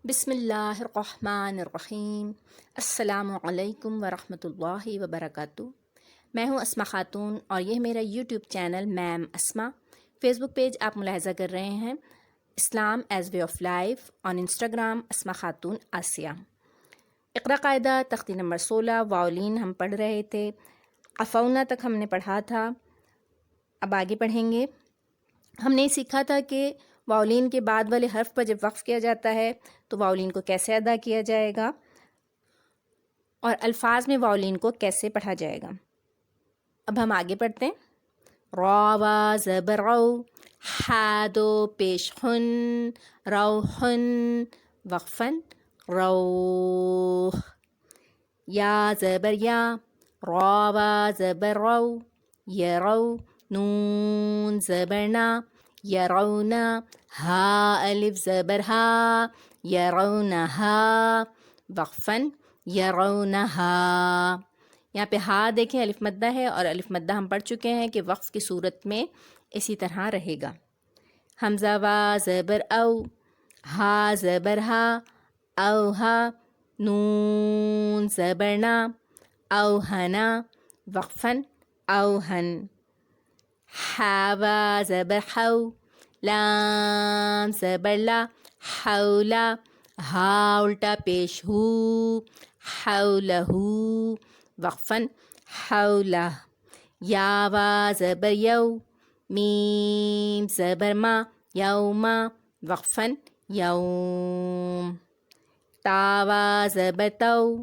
بسم اللہ الرحمن الرحیم۔ السلام علیکم ورحمۃ اللہ وبرکاتہ۔ میں ہوں اسما خاتون اور یہ میرا YouTube channel ma'am Asma. Facebook page آپ ملاحظہ کر رہے ہیں Islam is way of life, on Instagram Asma Khatoon Asiya. اقرا قاعدہ تختی نمبر 16 واولین ہم پڑھ رہے تھے، افونا تک ہم نے پڑھا تھا۔ اب آگے پڑھیں گے۔ ہم نے سیکھا تھا کہ واولین کے بعد والے حرف پر جب وقف کیا جاتا ہے تو واولین کو کیسے ادا کیا جائے گا اور الفاظ میں واولین کو کیسے پڑھا جائے گا۔ اب ہم آگے پڑھتے ہیں۔ را و زبر رو، حادو پیش خن، روحن وقفن روح، یا زبر یا، را و زبر رو، یرو نون زبرنا، یرونا، ہا الف زبر ہا، یرونہا وقفن یرونہا۔ یہاں پہ ہا دیکھیں الف مدہ ہے، اور الف مدہ ہم پڑھ چکے ہیں کہ وقف کی صورت میں اسی طرح رہے گا۔ حمزہ وا زبر او، ہا زبر ہا، اوہا نون زبرنا، اوہنا وقفن اوہن۔ حا وا زبر حو، لام زبر لا، حولا، ہا الٹا پیش ہو، حولہ وقفن حولہ۔ یا وا زبر یو، میم زبر ما، یوما وقفن یوم۔ تا وا زبر تو،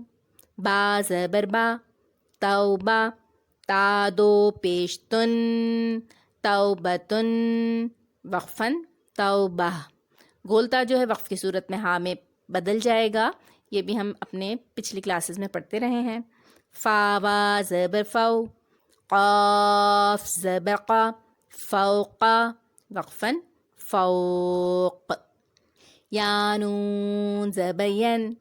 با زبر با، توبہ، تا دو پیش تن، توبتن وقفن توبہ۔ گولتا جو ہے وقف کی صورت میں ہاں میں بدل جائے گا، یہ بھی ہم اپنے پچھلی کلاسز میں پڑھتے رہے ہیں۔ فا وا زبر فو، قاف زبر قا، فوقا وقفن فوق۔ یا نون زبر ین،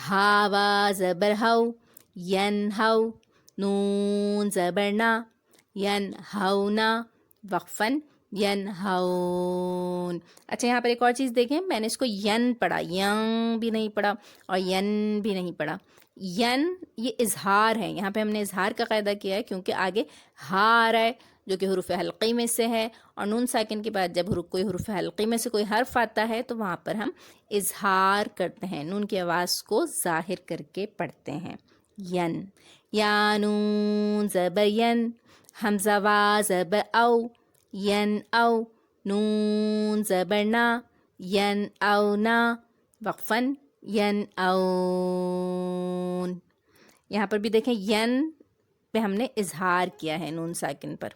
ہا وا زبر ہو، ینہو نون زبر نا، ینہونا وقفن ینہون۔ اچھا یہاں پر ایک اور چیز دیکھیں، میں نے اس کو ین پڑھا، ین بھی نہیں پڑھا اور ین بھی نہیں پڑھا۔ ین یہ اظہار ہے، یہاں پہ ہم نے اظہار کا قاعدہ کیا ہے کیونکہ آگے ہا آ رہا ہے جو کہ حروف حلقی میں سے ہے، اور نون ساکن کے بعد جب کوئی حروف حلقی میں سے کوئی حرف آتا ہے تو وہاں پر ہم اظہار کرتے ہیں، نون کی آواز کو ظاہر کر کے پڑھتے ہیں۔ ین، یا نون زبر ین، حمزہ وا زبر او، ین او نون زبر نا، ین اونا وقفن ین اون۔ یہاں پر بھی دیکھیں ین پہ ہم نے اظہار کیا ہے نون ساکن پر۔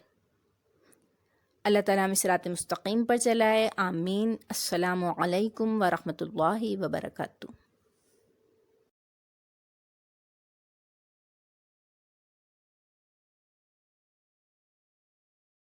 اللہ تعالیٰ ہمیں صراط مستقیم پر چلائے، آمین۔ السلام علیکم ورحمۃ اللہ وبرکاتہ۔